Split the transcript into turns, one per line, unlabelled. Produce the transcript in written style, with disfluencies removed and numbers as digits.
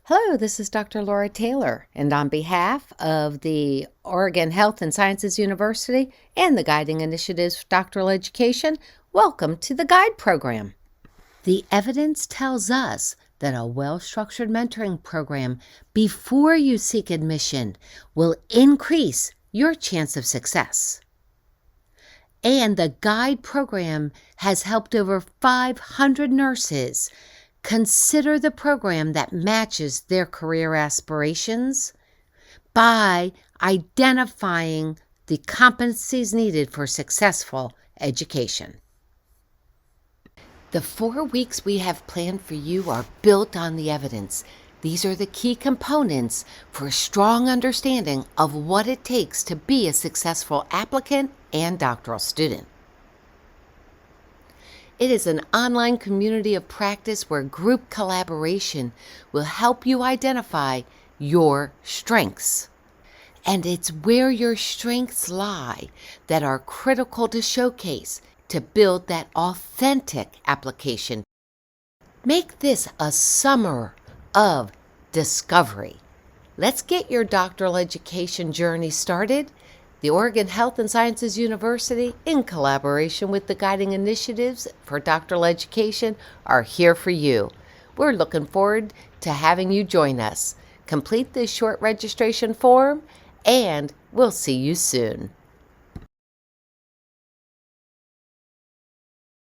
Hello, this is Dr. Laura Taylor, and on behalf of the Oregon Health and Sciences University and the Guiding Initiatives for Doctoral Education, welcome to the GUIDE program. The evidence tells us that a well-structured mentoring program before you seek admission will increase your chance of success. And the GUIDE program has helped over 500 nurses consider the program that matches their career aspirations by identifying the competencies needed for successful education. The 4 weeks we have planned for you are built on the evidence. These are the key components for a strong understanding of what it takes to be a successful applicant and doctoral student. It is an online community of practice where group collaboration will help you identify your strengths. And it's where your strengths lie that are critical to showcase to build that authentic application. Make this a summer of discovery. Let's get your doctoral education journey started. The Oregon Health and Sciences University, in collaboration with the Guiding Initiatives for Doctoral Education, are here for you. We're looking forward to having you join us. Complete this short registration form, and we'll see you soon.